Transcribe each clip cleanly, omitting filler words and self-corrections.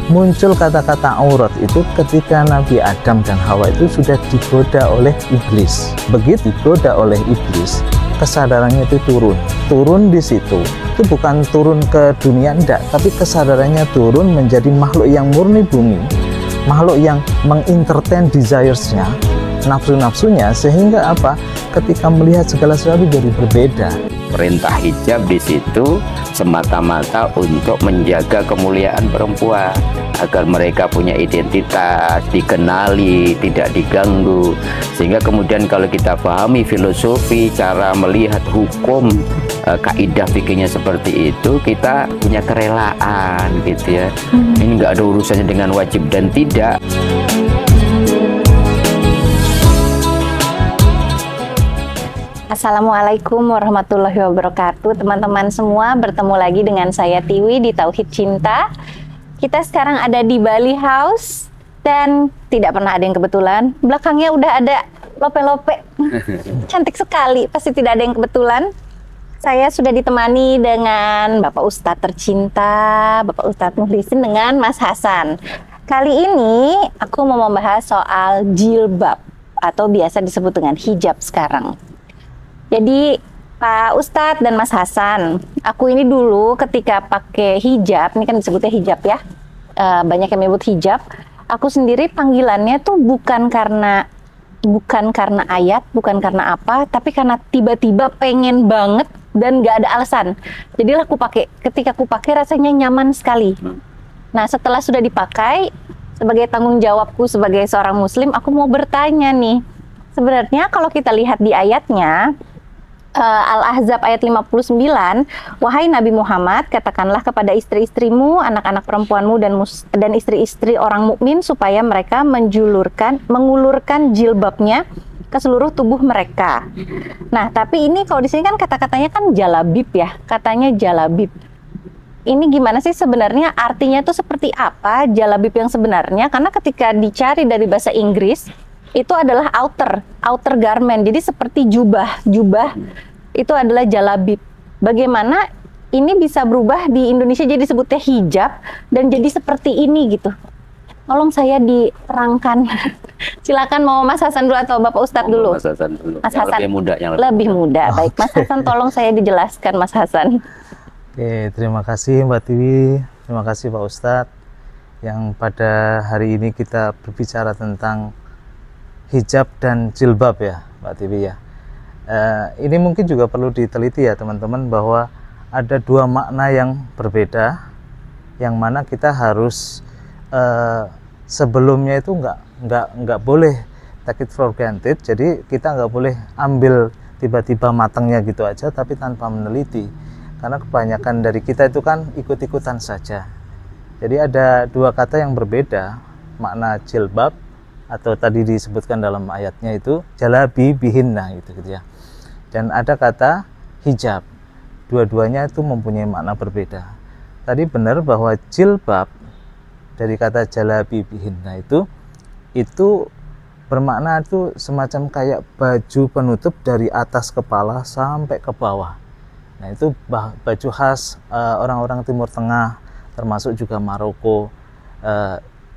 muncul kata-kata aurat itu ketika Nabi Adam dan Hawa itu sudah digoda oleh iblis. Begitu digoda oleh iblis, kesadarannya itu turun di situ. Itu bukan turun ke dunia, enggak, tapi kesadarannya turun menjadi makhluk yang murni bumi, makhluk yang mengentertain desires-nya, nafsu-nafsunya, sehingga apa? Ketika melihat segala sesuatu jadi berbeda. Perintah hijab di situ semata-mata untuk menjaga kemuliaan perempuan, agar mereka punya identitas, dikenali, tidak diganggu. Sehingga kemudian kalau kita pahami filosofi, cara melihat hukum, kaidah fikihnya seperti itu, kita punya kerelaan gitu ya. Ini nggak ada urusannya dengan wajib dan tidak. Assalamualaikum warahmatullahi wabarakatuh. Teman-teman semua, bertemu lagi dengan saya Tiwi di Tauhid Cinta. Kita sekarang ada di Bali House dan tidak pernah ada yang kebetulan. Belakangnya udah ada lope-lope. Cantik sekali, pasti tidak ada yang kebetulan. Saya sudah ditemani dengan Bapak Ustadz tercinta, Bapak Ustadz Mukhlisin dengan Mas Hasan. Kali ini aku mau membahas soal jilbab atau biasa disebut dengan hijab sekarang. Jadi Pak Ustadz dan Mas Hasan, aku ini dulu ketika pakai hijab, ini kan disebutnya hijab ya, banyak yang menyebut hijab. Aku sendiri panggilannya tuh bukan karena ayat, bukan karena apa, tapi karena tiba-tiba pengen banget dan gak ada alasan. Jadi aku pakai, ketika aku pakai rasanya nyaman sekali. Nah setelah sudah dipakai, sebagai tanggung jawabku sebagai seorang Muslim, aku mau bertanya nih, sebenarnya kalau kita lihat di ayatnya, Al-Ahzab ayat 59, wahai Nabi Muhammad, katakanlah kepada istri-istrimu, anak-anak perempuanmu dan istri-istri orang mukmin supaya mereka mengulurkan jilbabnya ke seluruh tubuh mereka. Nah, tapi ini kalau di sini kan kata-katanya kan jalabib ya, katanya jalabib. Ini gimana sih sebenarnya artinya tuh seperti apa jalabib yang sebenarnya? Karena ketika dicari dari bahasa Inggris itu adalah outer garment, jadi seperti jubah itu adalah jalabib. Bagaimana ini bisa berubah di Indonesia jadi sebutnya hijab dan jadi seperti ini gitu? Tolong saya diterangkan. Silakan, mau Mas Hasan dulu atau Bapak Ustadz dulu? Mas Hasan dulu. Mas Hasan lebih muda, lebih muda. Baik, Mas Hasan tolong saya dijelaskan, Mas Hasan. Oke, terima kasih Mbak Tiwi, terima kasih Pak Ustadz yang pada hari ini kita berbicara tentang hijab dan jilbab ya Mbak Tiwi ya. Ini mungkin juga perlu diteliti ya teman-teman, bahwa ada dua makna yang berbeda, yang mana kita harus sebelumnya itu nggak boleh take it for granted. Jadi kita nggak boleh ambil tiba-tiba matangnya gitu aja tapi tanpa meneliti, karena kebanyakan dari kita itu kan ikut-ikutan saja. Jadi ada dua kata yang berbeda, makna jilbab atau tadi disebutkan dalam ayatnya itu jalabi bihinna gitu ya. Dan ada kata hijab. Dua-duanya itu mempunyai makna berbeda. Tadi benar bahwa jilbab dari kata jalabi bihinna itu bermakna itu semacam kayak baju penutup dari atas kepala sampai ke bawah. Nah, itu baju khas orang-orang Timur Tengah, termasuk juga Maroko.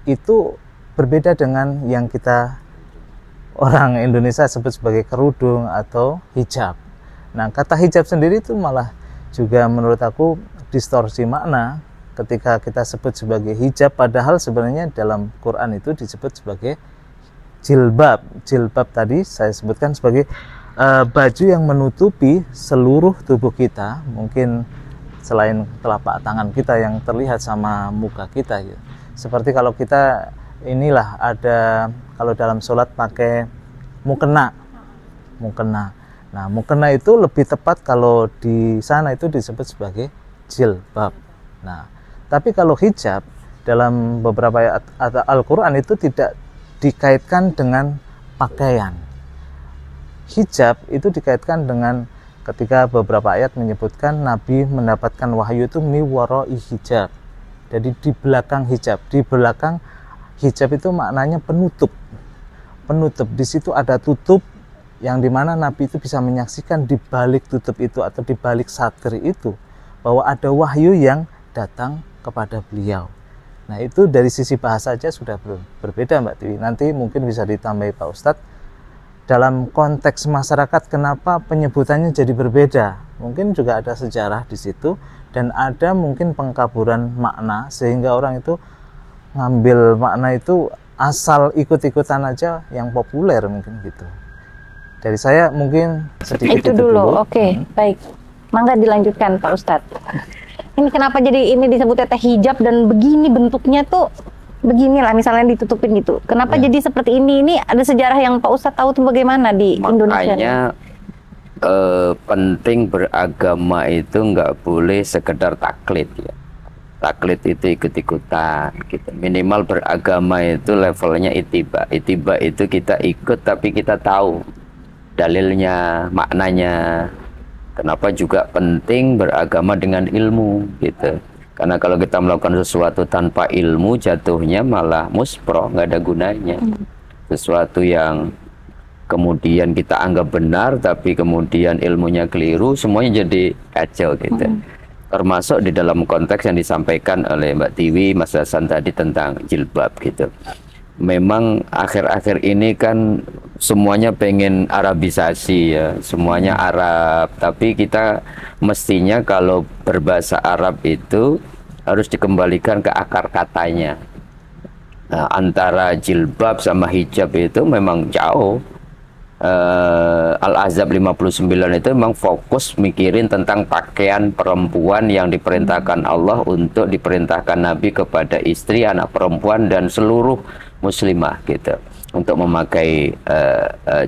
Itu berbeda dengan yang kita orang Indonesia sebut sebagai kerudung atau hijab. Nah, kata hijab sendiri itu malah juga menurut aku distorsi makna ketika kita sebut sebagai hijab, padahal sebenarnya dalam Quran itu disebut sebagai jilbab. Jilbab tadi saya sebutkan sebagai baju yang menutupi seluruh tubuh kita, mungkin selain telapak tangan kita yang terlihat sama muka kita ya. Seperti kalau kita inilah ada, kalau dalam sholat pakai mukena. Nah, mukena itu lebih tepat kalau di sana itu disebut sebagai jilbab. Nah, tapi kalau hijab dalam beberapa ayat Al-Quran itu tidak dikaitkan dengan pakaian. Hijab itu dikaitkan dengan ketika beberapa ayat menyebutkan Nabi mendapatkan wahyu itu mi warai hijab. Jadi di belakang hijab, di belakang hijab itu maknanya penutup. Di situ ada tutup yang dimana Nabi itu bisa menyaksikan di balik tutup itu atau di balik satir itu bahwa ada wahyu yang datang kepada beliau. Nah itu dari sisi bahasa saja sudah berbeda Mbak Tiwi. Nanti mungkin bisa ditambahi Pak Ustadz, dalam konteks masyarakat kenapa penyebutannya jadi berbeda. Mungkin juga ada sejarah di situ dan ada mungkin pengkaburan makna sehingga orang itu ngambil makna itu asal ikut-ikutan aja yang populer mungkin gitu. Dari saya mungkin sedikit itu dulu. Oke, baik. Mangga dilanjutkan Pak Ustadz. Ini kenapa jadi ini disebutnya teh hijab dan begini bentuknya tuh beginilah misalnya ditutupin gitu. Kenapa jadi seperti ini? Ini ada sejarah yang Pak Ustadz tahu tuh bagaimana di Indonesia? Makanya penting beragama itu nggak boleh sekedar taklid ya. Taklid itu ikut-ikutan gitu. Minimal beragama itu levelnya itiba. Itiba itu kita ikut tapi kita tahu dalilnya, maknanya. Kenapa juga penting beragama dengan ilmu gitu. Karena kalau kita melakukan sesuatu tanpa ilmu, jatuhnya malah muspro, nggak ada gunanya. Sesuatu yang kemudian kita anggap benar, tapi kemudian ilmunya keliru, semuanya jadi kacau gitu. Termasuk di dalam konteks yang disampaikan oleh Mbak Tiwi, Mas Hasan tadi tentang jilbab gitu. Memang akhir-akhir ini kan semuanya pengen Arabisasi ya, semuanya Arab. Tapi kita mestinya kalau berbahasa Arab itu harus dikembalikan ke akar katanya. Nah, antara jilbab sama hijab itu memang jauh. Al-Ahzab 59 itu memang fokus mikirin tentang pakaian perempuan yang diperintahkan Allah untuk diperintahkan Nabi kepada istri, anak perempuan dan seluruh muslimah gitu untuk memakai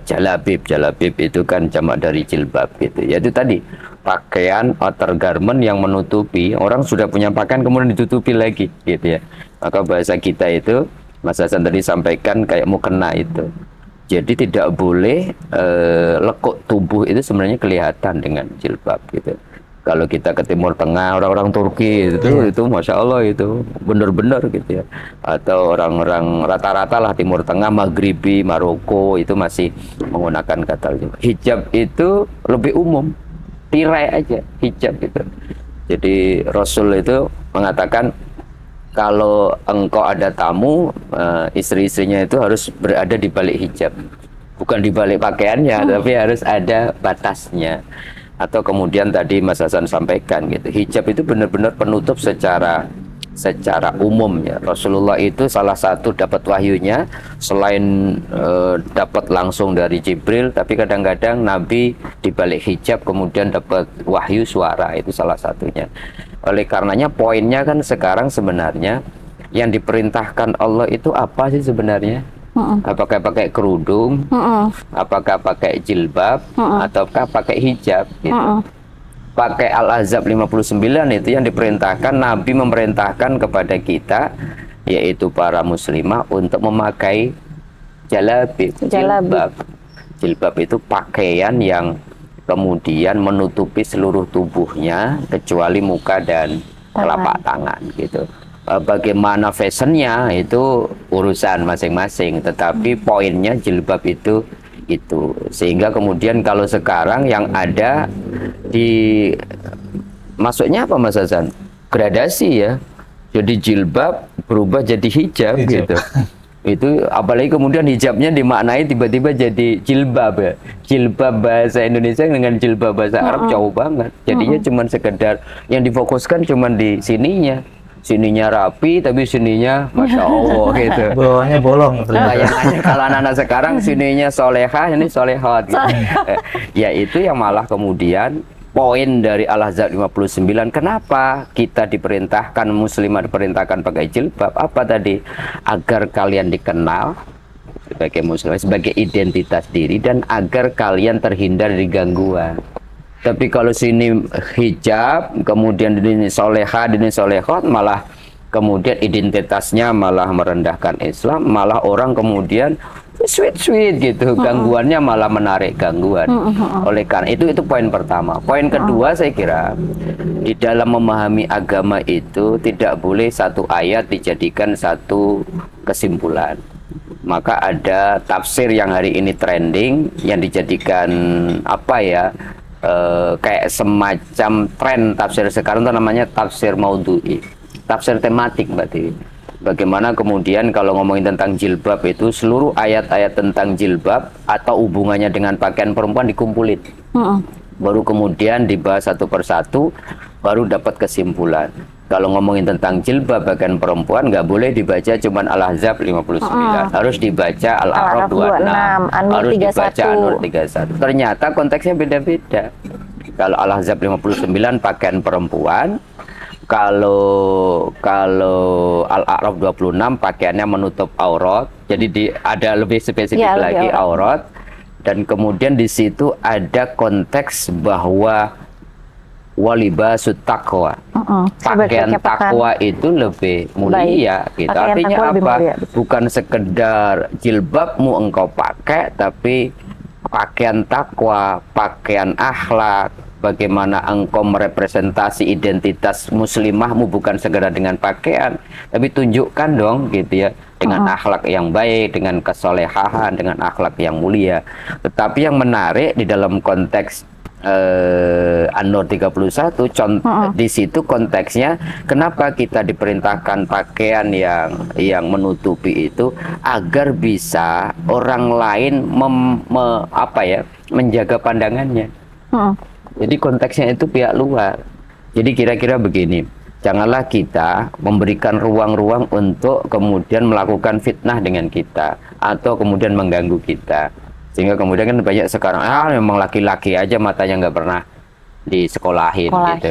jalabib. Jalabib itu kan jamak dari jilbab gitu. Yaitu tadi pakaian outer garment yang menutupi, orang sudah punya pakaian kemudian ditutupi lagi gitu ya. Maka bahasa kita itu Mas Hasan tadi sampaikan kayak mukena itu. Jadi tidak boleh lekuk tubuh itu sebenarnya kelihatan dengan jilbab gitu. Kalau kita ke Timur Tengah, orang-orang Turki itu Masya Allah itu benar-benar gitu ya. Atau orang-orang rata-rata lah Timur Tengah, Maghribi, Maroko itu masih menggunakan kata jilbab. Hijab itu lebih umum, tirai aja hijab gitu. Jadi Rasul itu mengatakan kalau engkau ada tamu, istri-istrinya itu harus berada di balik hijab. Bukan di balik pakaiannya, tapi harus ada batasnya. Atau kemudian tadi Mas Hasan sampaikan gitu, hijab itu benar-benar penutup secara umum ya. Rasulullah itu salah satu dapat wahyunya selain dapat langsung dari Jibril, tapi kadang-kadang Nabi di balik hijab kemudian dapat wahyu suara, itu salah satunya. Oleh karenanya poinnya kan sekarang sebenarnya yang diperintahkan Allah itu apa sih sebenarnya? Apakah pakai kerudung? Apakah pakai jilbab? Ataukah pakai hijab? Gitu. Pakai Al-Ahzab 59 itu yang diperintahkan, Nabi memerintahkan kepada kita, yaitu para muslimah untuk memakai jalabib. Jilbab itu pakaian yang kemudian menutupi seluruh tubuhnya kecuali muka dan telapak tangan gitu. Bagaimana fashionnya itu urusan masing-masing, tetapi poinnya jilbab itu sehingga kemudian kalau sekarang yang ada di masuknya apa Mas Hasan? Gradasi ya. Jadi jilbab berubah jadi hijab gitu. Itu apalagi kemudian hijabnya dimaknai tiba-tiba jadi jilbab ya. Jilbab bahasa Indonesia dengan jilbab bahasa Arab jauh banget. Jadinya cuman sekedar yang difokuskan cuman di sininya. Sininya rapi tapi sininya Masya Allah gitu. Bawahnya bolong. Bayangannya kalau anak-anak sekarang sininya solehah, ini solehot gitu. Ya itu yang malah kemudian poin dari Al-Ahzab 59, kenapa kita diperintahkan, muslimah diperintahkan pakai jilbab, apa tadi? Agar kalian dikenal sebagai muslimah, sebagai identitas diri, dan agar kalian terhindar dari gangguan. Tapi kalau sini hijab, kemudian ini soleha, ini solehot, malah kemudian identitasnya malah merendahkan Islam, malah orang kemudian sweet gitu, gangguannya malah menarik gangguan. Oleh karena itu poin pertama. Poin kedua saya kira di dalam memahami agama itu tidak boleh satu ayat dijadikan satu kesimpulan. Maka ada tafsir yang hari ini trending yang dijadikan apa ya, kayak semacam tren tafsir sekarang itu namanya tafsir maudhu'i, tafsir tematik berarti. bagaimana kemudian kalau ngomongin tentang jilbab itu seluruh ayat-ayat tentang jilbab atau hubungannya dengan pakaian perempuan dikumpulin. Baru kemudian dibahas satu persatu, baru dapat kesimpulan. Kalau ngomongin tentang jilbab bagian perempuan nggak boleh dibaca cuman Al-Ahzab 59, harus dibaca Al-A'raf 26, harus dibaca An-Nur 31. Ternyata konteksnya beda-beda. Kalau Al-Ahzab 59 pakaian perempuan, kalau Al-A'raf 26 pakaiannya menutup aurat. Jadi ada lebih spesifik lagi aurat. Dan kemudian di situ ada konteks bahwa walibasut taqwa. Pakaian takwa itu lebih mulia gitu. Artinya apa? Bukan sekedar jilbabmu engkau pakai, tapi pakaian takwa, pakaian akhlak, bagaimana engkau merepresentasi identitas muslimahmu bukan segera dengan pakaian, tapi tunjukkan dong gitu ya, dengan akhlak yang baik, dengan kesolehahan, dengan akhlak yang mulia. Tetapi yang menarik di dalam konteks An-Nur 31 di situ konteksnya kenapa kita diperintahkan pakaian yang menutupi itu agar bisa orang lain menjaga pandangannya. Jadi konteksnya itu pihak luar. Jadi kira-kira begini, janganlah kita memberikan ruang-ruang untuk kemudian melakukan fitnah dengan kita atau kemudian mengganggu kita. Sehingga kemudian kan banyak sekarang, memang laki-laki aja matanya nggak pernah disekolahin gitu.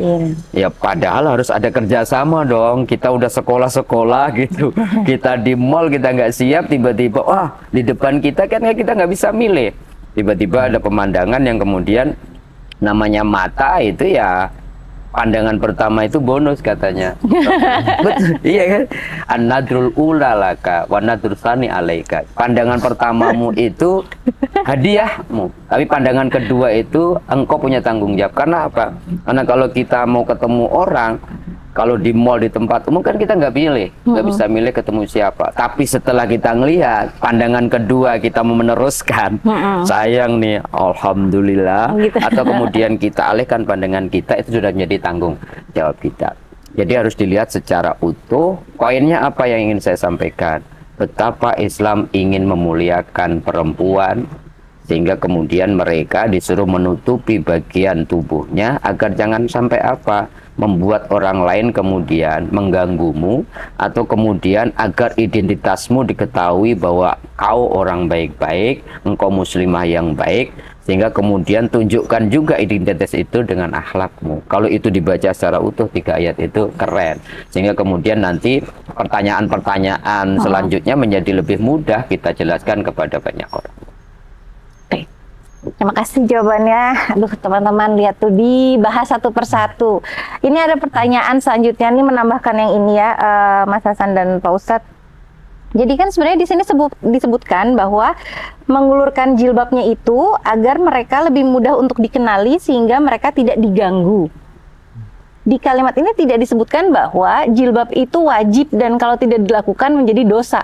Ya padahal harus ada kerjasama dong. Kita udah sekolah-sekolah gitu, kita di mall kita nggak siap, tiba-tiba di depan kita kan kita nggak bisa milih. Tiba-tiba ada pemandangan yang kemudian namanya mata itu ya pandangan pertama itu bonus katanya. Betul, iya kan? An-nadrul ula laka wa nadrul tsani alaika. Pandangan pertamamu itu hadiahmu, tapi pandangan kedua itu engkau punya tanggung jawab. Karena apa? Karena kalau kita mau ketemu orang, kalau di mall, di tempat umum kan kita nggak pilih, nggak bisa milih ketemu siapa. Tapi setelah kita ngelihat pandangan kedua, kita mau meneruskan, sayang nih, alhamdulillah, gitu. Atau kemudian kita alihkan pandangan kita, itu sudah menjadi tanggung jawab kita. Jadi harus dilihat secara utuh. Poinnya apa yang ingin saya sampaikan? Betapa Islam ingin memuliakan perempuan, sehingga kemudian mereka disuruh menutupi bagian tubuhnya agar jangan sampai membuat orang lain kemudian mengganggumu, atau kemudian agar identitasmu diketahui bahwa kau orang baik-baik, engkau muslimah yang baik, sehingga kemudian tunjukkan juga identitas itu dengan akhlakmu. Kalau itu dibaca secara utuh 3 ayat itu keren, sehingga kemudian nanti pertanyaan-pertanyaan selanjutnya menjadi lebih mudah kita jelaskan kepada banyak orang. Terima kasih jawabannya. Aduh teman-teman, lihat tuh dibahas satu persatu. Ini ada pertanyaan selanjutnya nih, menambahkan yang ini ya, Mas Hasan dan Pak Ustadz. Jadi kan sebenarnya di sini disebutkan bahwa mengulurkan jilbabnya itu agar mereka lebih mudah untuk dikenali sehingga mereka tidak diganggu. Di kalimat ini tidak disebutkan bahwa jilbab itu wajib dan kalau tidak dilakukan menjadi dosa.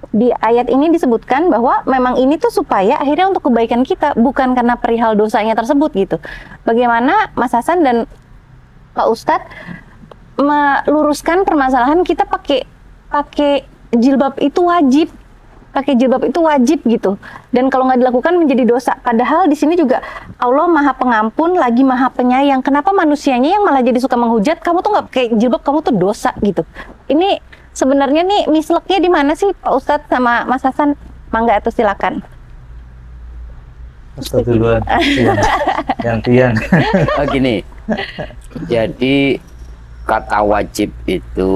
Di ayat ini disebutkan bahwa memang ini tuh supaya akhirnya untuk kebaikan kita, bukan karena perihal dosanya tersebut gitu. Bagaimana Mas Hasan dan Pak Ustadz meluruskan permasalahan kita pakai jilbab itu wajib, gitu. Dan kalau nggak dilakukan menjadi dosa. Padahal di sini juga Allah Maha Pengampun lagi Maha Penyayang. Kenapa manusianya yang malah jadi suka menghujat? Kamu tuh nggak pakai jilbab, kamu tuh dosa gitu. Ini sebenarnya nih misleknya di mana sih Pak Ustadz sama Mas Hasan? Mangga atuh silakan. Ustadz duluan. Gantian. Gini. Jadi kata wajib itu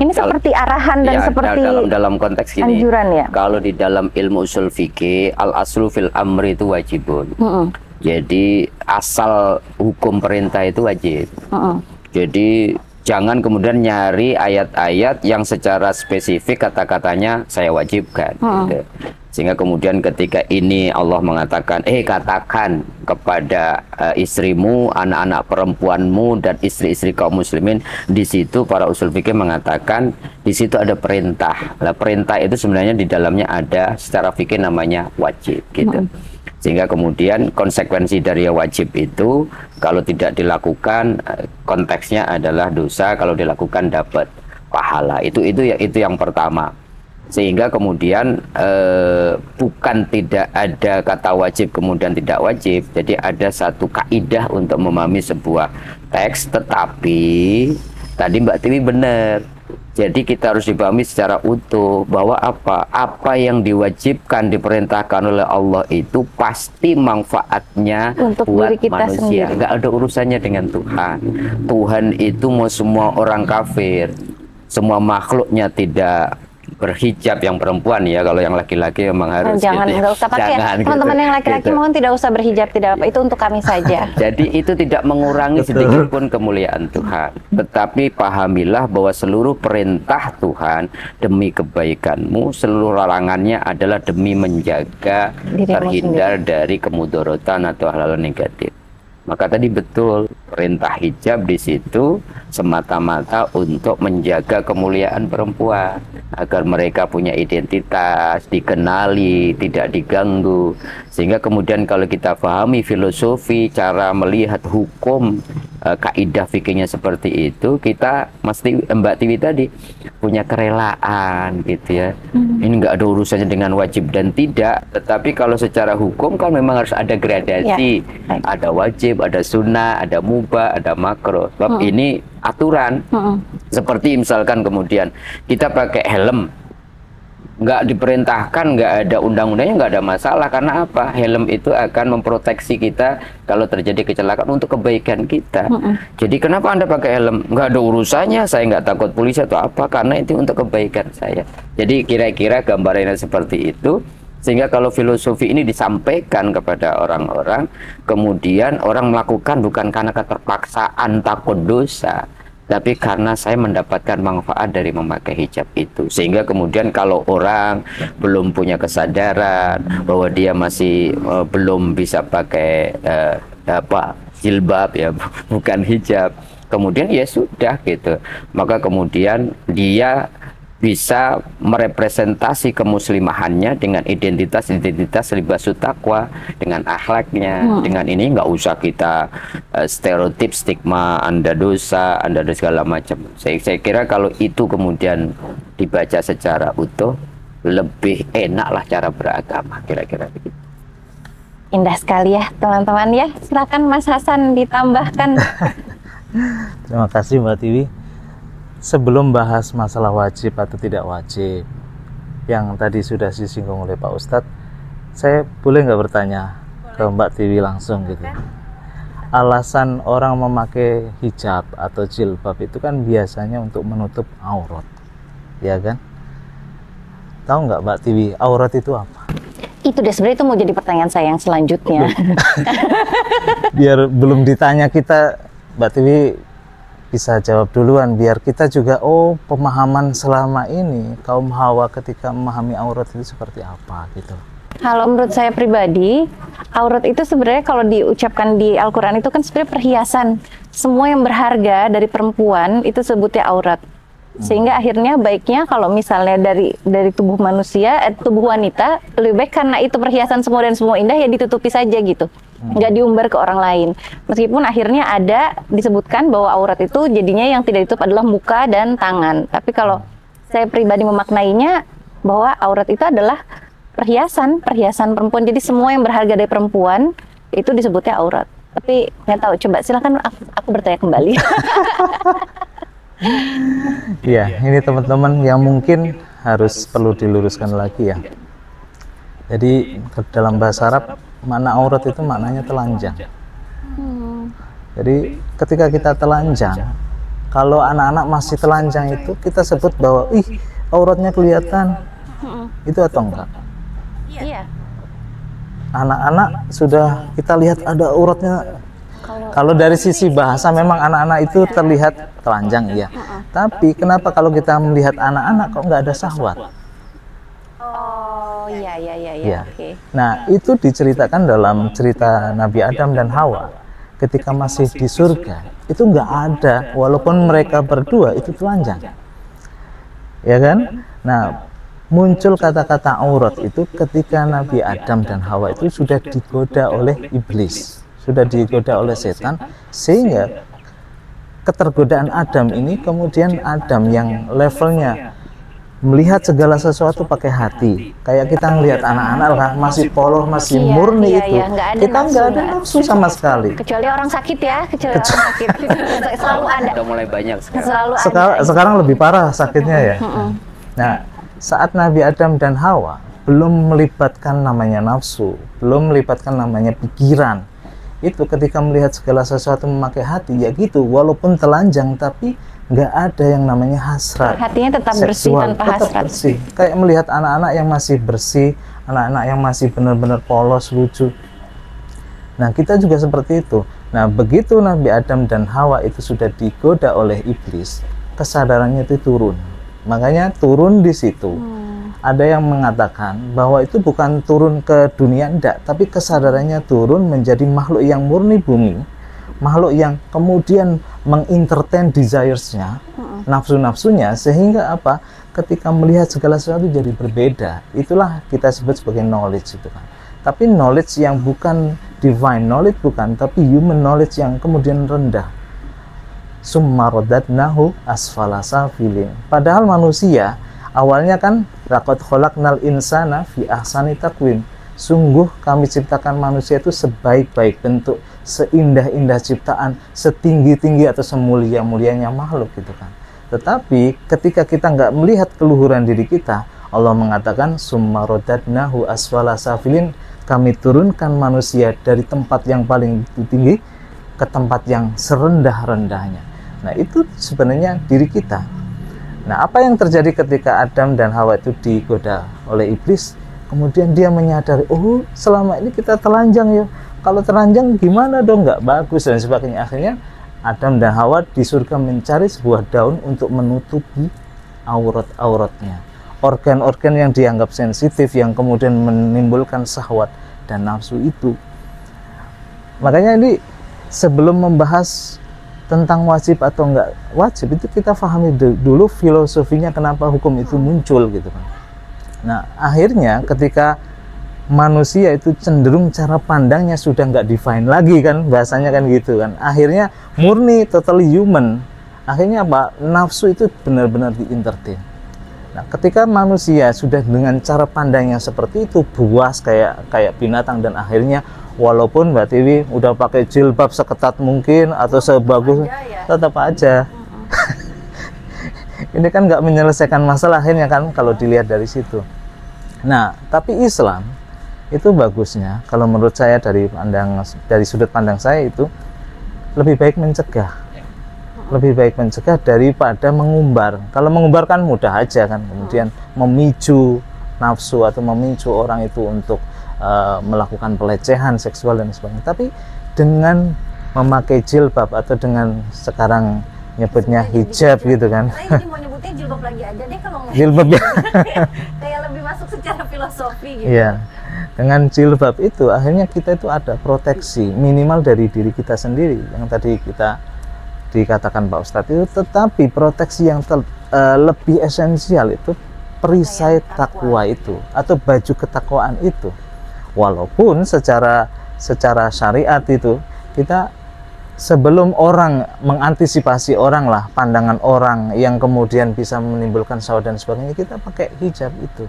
ini seperti arahan dan seperti dalam konteks gini. Anjuran ya. Kalau di dalam ilmu usul fikih, al aslu fil amri itu wajibun. Jadi asal hukum perintah itu wajib. Jadi jangan kemudian nyari ayat-ayat yang secara spesifik kata-katanya saya wajibkan. Gitu. Sehingga kemudian ketika ini Allah mengatakan, katakan kepada istrimu, anak-anak perempuanmu, dan istri-istri kaum muslimin. Di situ para usul fikih mengatakan, di situ ada perintah. Nah, perintah itu sebenarnya di dalamnya ada secara fikih namanya wajib. Gitu. Sehingga kemudian konsekuensi dari wajib itu kalau tidak dilakukan konteksnya adalah dosa, kalau dilakukan dapat pahala. Itu yang pertama. Sehingga kemudian bukan tidak ada kata wajib kemudian tidak wajib. Jadi ada satu kaidah untuk memahami sebuah teks, tetapi tadi Mbak Tiwi benar. Jadi kita harus dipahami secara utuh bahwa apa yang diwajibkan, diperintahkan oleh Allah itu pasti manfaatnya untuk buat diri kita manusia. sendiri. Nggak ada urusannya dengan Tuhan. Tuhan itu mau semua orang kafir, semua makhluknya tidak berhijab, yang perempuan ya, kalau yang laki-laki memang harus jangan, gitu ya. nggak usah pakai. Teman-teman yang laki-laki gitu. mohon tidak usah berhijab, tidak apa, itu untuk kami saja. Jadi itu tidak mengurangi sedikit pun kemuliaan Tuhan. Tetapi pahamilah bahwa seluruh perintah Tuhan demi kebaikanmu, seluruh larangannya adalah demi menjaga Dirimu terhindar dari kemudorotan atau hal-hal negatif. Maka tadi betul, perintah hijab di situ semata-mata untuk menjaga kemuliaan perempuan, agar mereka punya identitas, dikenali, tidak diganggu. Sehingga kemudian kalau kita pahami filosofi, cara melihat hukum, kaidah fikihnya seperti itu, kita mesti Mbak Tiwi tadi punya kerelaan gitu ya. Ini nggak ada urusannya dengan wajib dan tidak, tetapi kalau secara hukum kan memang harus ada gradasi, ada wajib, ada sunnah, ada mubah, ada makruh. Sebab ini aturan. Seperti misalkan kemudian kita pakai helm, nggak diperintahkan, nggak ada undang-undangnya, nggak ada masalah. Karena apa? Helm itu akan memproteksi kita kalau terjadi kecelakaan untuk kebaikan kita. Jadi kenapa Anda pakai helm? Nggak ada urusannya, saya nggak takut polisi atau apa, karena itu untuk kebaikan saya. Jadi kira-kira gambarannya seperti itu. Sehingga kalau filosofi ini disampaikan kepada orang-orang, kemudian orang melakukan bukan karena keterpaksaan takut dosa, tapi karena saya mendapatkan manfaat dari memakai hijab itu. Sehingga kemudian kalau orang belum punya kesadaran bahwa dia masih belum bisa pakai jilbab ya, bukan hijab, kemudian ya sudah gitu, maka kemudian dia bisa merepresentasi kemuslimahannya dengan identitas libasut taqwa, dengan akhlaknya, dengan ini nggak usah kita stereotip, stigma, Anda dosa, Anda segala macam. Saya kira kalau itu kemudian dibaca secara utuh, lebih enaklah cara beragama, kira-kira begitu. Indah sekali ya teman-teman ya. Silakan Mas Hasan ditambahkan. Terima kasih Mbak Tiwi. Sebelum bahas masalah wajib atau tidak wajib yang tadi sudah disinggung oleh Pak Ustadz, saya boleh nggak bertanya ke Mbak Tiwi langsung gitu? Alasan orang memakai hijab atau jilbab itu kan biasanya untuk menutup aurat, ya kan? Tahu nggak Mbak Tiwi, aurat itu apa? Itu deh, sebenarnya itu mau jadi pertanyaan saya yang selanjutnya. Biar belum ditanya kita, Mbak Tiwi bisa jawab duluan, biar kita juga pemahaman selama ini kaum Hawa ketika memahami aurat itu seperti apa gitu. Kalau menurut saya pribadi, aurat itu sebenarnya kalau diucapkan di Al-Quran itu kan sebenarnya perhiasan. Semua yang berharga dari perempuan itu sebutnya aurat. Sehingga akhirnya baiknya kalau misalnya dari tubuh manusia, tubuh wanita, lebih baik karena itu perhiasan semua dan semua indah ya ditutupi saja gitu. Nggak diumbar ke orang lain. Meskipun akhirnya ada disebutkan bahwa aurat itu jadinya yang tidak ditutup adalah muka dan tangan. Tapi kalau saya pribadi memaknainya bahwa aurat itu adalah perhiasan perempuan. Jadi semua yang berharga dari perempuan itu disebutnya aurat. Tapi nggak tahu, coba silakan aku bertanya kembali. Iya, ini teman-teman yang mungkin harus perlu diluruskan lagi ya. Jadi dalam bahasa Arab makna aurat itu maknanya telanjang. Jadi ketika kita telanjang, kalau anak-anak masih telanjang itu kita sebut bahwa auratnya kelihatan, itu atau enggak? Iya. Anak-anak sudah kita lihat ada auratnya. Kalau dari sisi bahasa memang anak-anak itu terlihat telanjang, iya. Tapi kenapa kalau kita melihat anak-anak kok nggak ada syahwat? Oh iya. Okay. Nah itu diceritakan dalam cerita Nabi Adam dan Hawa ketika masih di surga itu nggak ada, walaupun mereka berdua itu telanjang, ya kan? Nah muncul kata-kata aurat itu ketika Nabi Adam dan Hawa itu sudah digoda oleh iblis, sudah digoda oleh setan, sehingga ketergodaan Adam ini, kemudian Adam yang levelnya melihat segala sesuatu pakai hati, kayak kita ngelihat anak-anak lah, masih polos, masih murni itu, kita nggak ada nafsu sama sekali. Kecuali orang sakit ya, kecuali orang sakit selalu ada. Udah mulai banyak Sekarang lebih parah sakitnya ya. Nah, saat Nabi Adam dan Hawa belum melibatkan namanya nafsu, belum melibatkan namanya pikiran, itu ketika melihat segala sesuatu memakai hati, ya gitu, walaupun telanjang tapi nggak ada yang namanya hasrat. Hatinya tetap bersih tanpa hasrat. Bersih. Kayak melihat anak-anak yang masih bersih, anak-anak yang masih benar-benar polos, lucu. Nah, kita juga seperti itu. Nah, begitu Nabi Adam dan Hawa itu sudah digoda oleh iblis, kesadarannya itu turun. Makanya turun di situ. Ada yang mengatakan bahwa itu bukan turun ke dunia, enggak, tapi kesadarannya turun menjadi makhluk yang murni bumi, makhluk yang kemudian mengentertain desires-nya, nafsu-nafsunya, sehingga apa? Ketika melihat segala sesuatu jadi berbeda. Itulah kita sebut sebagai knowledge itu kan. Tapi knowledge yang bukan divine knowledge, bukan, tapi human knowledge yang kemudian rendah. Summa radadnahu asfala safilin. Padahal manusia awalnya kan laqad khalaqnal insana fi ahsani taqwim. Sungguh kami ciptakan manusia itu sebaik-baik bentuk, seindah-indah ciptaan, setinggi-tinggi atau semulia-mulianya makhluk gitu kan. Tetapi ketika kita nggak melihat keluhuran diri kita, Allah mengatakan summa radadnahu asfala safilin, kami turunkan manusia dari tempat yang paling tinggi ke tempat yang serendah-rendahnya. Nah, itu sebenarnya diri kita. Nah, apa yang terjadi ketika Adam dan Hawa itu digoda oleh iblis? Kemudian dia menyadari, oh selama ini kita telanjang ya, kalau telanjang gimana dong, nggak bagus dan sebagainya. Akhirnya Adam dan Hawa di surga mencari sebuah daun untuk menutupi aurat-auratnya, organ-organ yang dianggap sensitif yang kemudian menimbulkan syahwat dan nafsu itu. Makanya ini sebelum membahas tentang wajib atau enggak wajib, itu kita pahami dulu filosofinya kenapa hukum itu muncul gitu kan. Nah, akhirnya ketika manusia itu cenderung cara pandangnya sudah nggak divine lagi kan, bahasanya kan gitu kan. Akhirnya murni, totally human. Akhirnya apa? Nafsu itu benar-benar di-entertain. Nah, ketika manusia sudah dengan cara pandangnya seperti itu, buas kayak binatang, dan akhirnya walaupun Mbak Tiwi udah pakai jilbab seketat mungkin atau sebagus, tetap aja. Ini kan nggak menyelesaikan masalah akhirnya kan kalau dilihat dari situ. Nah, tapi Islam itu bagusnya kalau menurut saya dari sudut pandang saya itu lebih baik mencegah. Lebih baik mencegah daripada mengumbar. Kalau mengumbar kan mudah aja kan, kemudian memicu nafsu atau memicu orang itu untuk melakukan pelecehan seksual dan sebagainya. Tapi dengan memakai jilbab atau dengan sekarang nyebutnya hijab gitu kan. Saya jadi mau nyebutnya jilbab lagi aja deh kalau ngomong jilbab ya. Kayak lebih masuk secara filosofi gitu. Iya. Dengan jilbab itu akhirnya kita itu ada proteksi minimal dari diri kita sendiri yang tadi kita dikatakan Pak Ustadz itu, tetapi proteksi yang lebih esensial itu perisai takwa itu atau baju ketakwaan itu. Walaupun secara syariat itu kita sebelum orang mengantisipasi orang lah, pandangan orang yang kemudian bisa menimbulkan syahwat dan sebagainya, kita pakai hijab itu.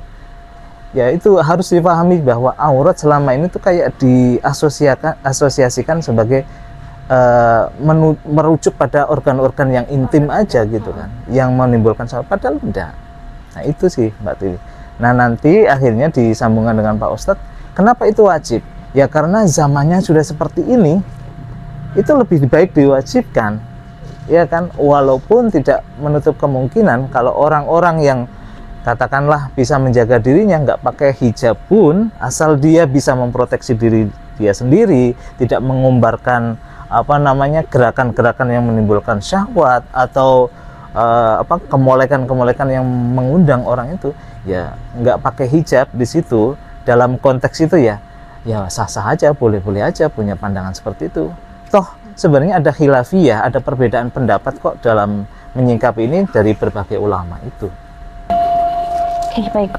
Ya, itu harus dipahami bahwa aurat selama ini tuh kayak diasosiasikan sebagai merujuk pada organ-organ yang intim aja gitu kan, yang menimbulkan syahwat, padahal tidak. Nah, itu sih Mbak Tiwi. Nah, nanti akhirnya disambungkan dengan Pak Ustadz, kenapa itu wajib? Ya karena zamannya sudah seperti ini, itu lebih baik diwajibkan, ya kan, walaupun tidak menutup kemungkinan kalau orang-orang yang katakanlah bisa menjaga dirinya nggak pakai hijab pun, asal dia bisa memproteksi diri dia sendiri, tidak mengumbarkan gerakan-gerakan yang menimbulkan syahwat atau kemolekan-kemolekan yang mengundang orang itu, ya nggak pakai hijab di situ, dalam konteks itu ya sah-sah aja, boleh-boleh aja punya pandangan seperti itu. Toh sebenarnya ada khilafiyah, ada perbedaan pendapat kok dalam menyingkapi ini dari berbagai ulama itu. Oke, baik.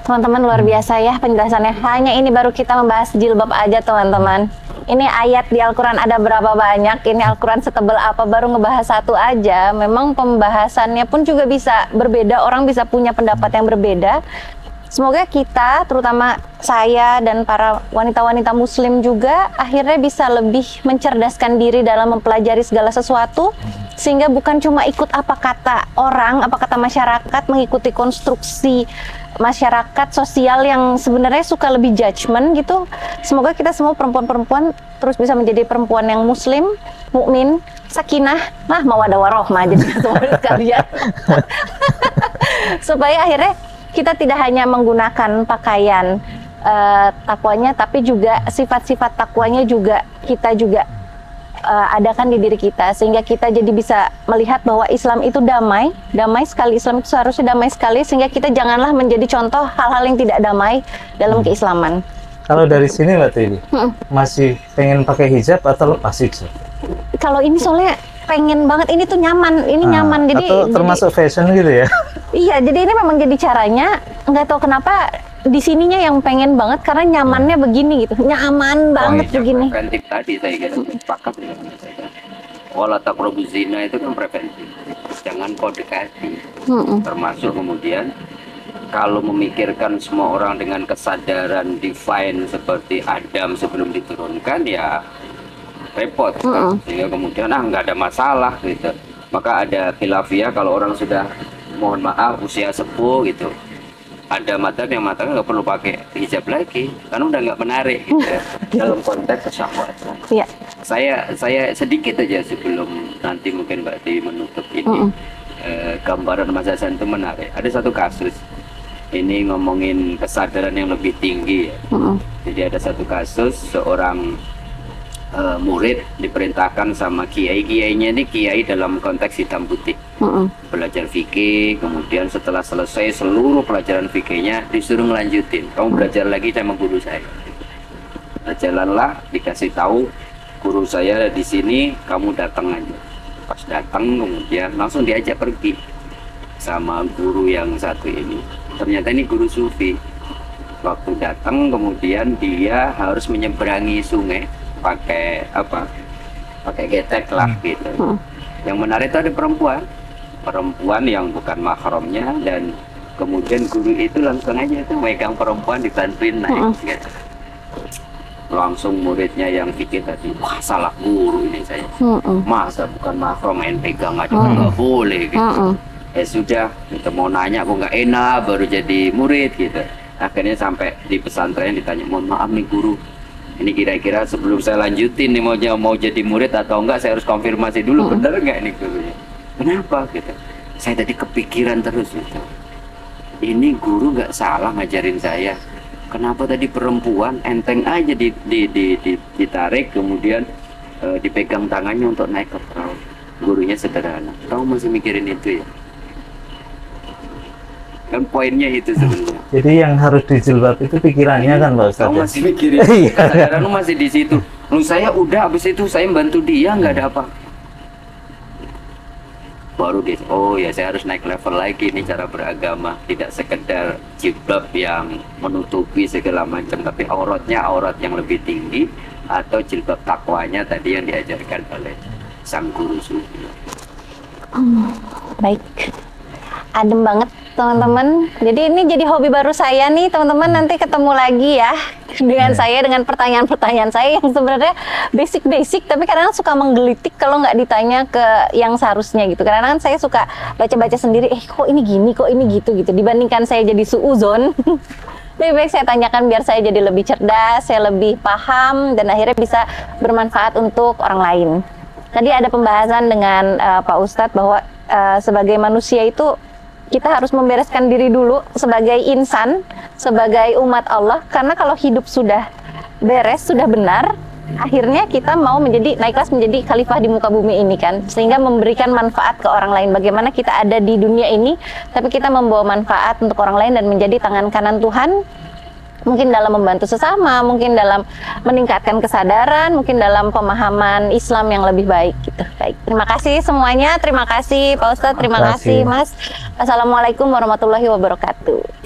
Teman-teman luar biasa ya penjelasannya. Hanya ini baru kita membahas jilbab aja teman-teman. Ini ayat di Al-Quran ada berapa banyak, ini Al-Quran setebal apa, baru ngebahas satu aja. Memang pembahasannya pun juga bisa berbeda, orang bisa punya pendapat yang berbeda. Semoga kita, terutama saya dan para wanita-wanita muslim juga, akhirnya bisa lebih mencerdaskan diri dalam mempelajari segala sesuatu, sehingga bukan cuma ikut apa kata orang, apa kata masyarakat, mengikuti konstruksi masyarakat sosial yang sebenarnya suka lebih judgement gitu. Semoga kita semua perempuan-perempuan terus bisa menjadi perempuan yang muslim, mukmin, sakinah, mawaddah warahmah jadi semua sekalian. Supaya akhirnya kita tidak hanya menggunakan pakaian takwanya, tapi juga sifat-sifat takwanya juga kita juga adakan di diri kita, sehingga kita jadi bisa melihat bahwa Islam itu damai sekali. Islam itu seharusnya damai sekali, sehingga kita janganlah menjadi contoh hal-hal yang tidak damai dalam keislaman. Kalau dari sini Mbak Tiwi, masih pengen pakai hijab atau lepas hijab? Kalau ini soalnya pengen banget, ini tuh nyaman, ini nyaman. Jadi atau termasuk fashion gitu ya? Iya, jadi ini memang jadi caranya. Nggak tahu kenapa di sininya yang pengen banget karena nyamannya begini gitu, nyaman banget begini. Preventif tadi saya kira sepakat dengan saya. Wala taqrabu zina itu kan preventif, jangan kau dekati. Termasuk kemudian kalau memikirkan semua orang dengan kesadaran divine seperti Adam sebelum diturunkan, ya repot kan? Sehingga kemudian nggak ada masalah gitu. Maka ada khilafiyah kalau orang sudah mohon maaf usia sepuh gitu, ada madhab yang mengatakan nggak perlu pakai hijab lagi karena udah nggak menarik gitu ya, dalam konteks syahwat. Iya. Saya sedikit aja sebelum nanti mungkin Mbak Tiwi menutup ini, gambaran Mas Hasan itu menarik. Ada satu kasus ini ngomongin kesadaran yang lebih tinggi ya. Jadi ada satu kasus seorang murid diperintahkan sama kiainya, ini kiai dalam konteks hitam putih, belajar fikih, kemudian setelah selesai seluruh pelajaran fikihnya disuruh ngelanjutin, kamu belajar lagi sama guru saya. Nah, jalanlah, dikasih tahu guru saya di sini, kamu datang aja. Pas datang kemudian langsung diajak pergi sama guru yang satu ini. Ternyata ini guru sufi. Waktu datang kemudian dia harus menyeberangi sungai pakai getek lah gitu. Yang menarik itu ada perempuan yang bukan mahramnya, dan kemudian guru itu langsung aja tuh megang perempuan dibantuin naik gitu. Langsung muridnya yang pikir tadi, wah salah guru ini saya, masa bukan mahram main pegang aja nggak boleh gitu. Ya sudah, kita mau nanya kok nggak enak, baru jadi murid gitu. Akhirnya sampai di pesantren ditanya, mohon maaf nih guru, ini kira-kira sebelum saya lanjutin nih mau jadi murid atau enggak, saya harus konfirmasi dulu bener nggak ini gurunya. Kenapa gitu? Saya tadi kepikiran terus gitu. Ini guru nggak salah ngajarin saya. Kenapa tadi perempuan enteng aja ditarik kemudian dipegang tangannya untuk naik ke perahu. Gurunya sederhana. Kamu masih mikirin itu ya? Kan poinnya itu sebenarnya. Jadi yang harus dijilbab itu pikirannya kan Pak Ustadz. Kamu masih mikirin, kesadaran masih di situ. Lalu saya udah habis itu saya bantu dia nggak ada apa. Baru dia, oh ya saya harus naik level lagi nih cara beragama, tidak sekedar jilbab yang menutupi segala macam, tapi auratnya aurat yang lebih tinggi, atau jilbab takwanya tadi yang diajarkan oleh sang guru sufi. Baik, adem banget teman-teman. Jadi ini jadi hobi baru saya nih teman-teman. Nanti ketemu lagi ya dengan saya, dengan pertanyaan-pertanyaan saya yang sebenarnya basic-basic, tapi kadang suka menggelitik kalau nggak ditanya ke yang seharusnya gitu. Kadang-kadang saya suka baca-baca sendiri, kok ini gini, kok ini gitu. Dibandingkan saya jadi suuzon, lebih baik saya tanyakan biar saya jadi lebih cerdas, saya lebih paham, dan akhirnya bisa bermanfaat untuk orang lain. Tadi ada pembahasan dengan Pak Ustadz bahwa sebagai manusia itu kita harus membereskan diri dulu sebagai insan, sebagai umat Allah, karena kalau hidup sudah beres, sudah benar, akhirnya kita mau menjadi naik kelas menjadi khalifah di muka bumi ini kan, sehingga memberikan manfaat ke orang lain. Bagaimana kita ada di dunia ini, tapi kita membawa manfaat untuk orang lain dan menjadi tangan kanan Tuhan, mungkin dalam membantu sesama, mungkin dalam meningkatkan kesadaran, mungkin dalam pemahaman Islam yang lebih baik gitu. Baik, terima kasih semuanya, terima kasih Pak Ustadz, terima kasih Mas. Assalamualaikum warahmatullahi wabarakatuh.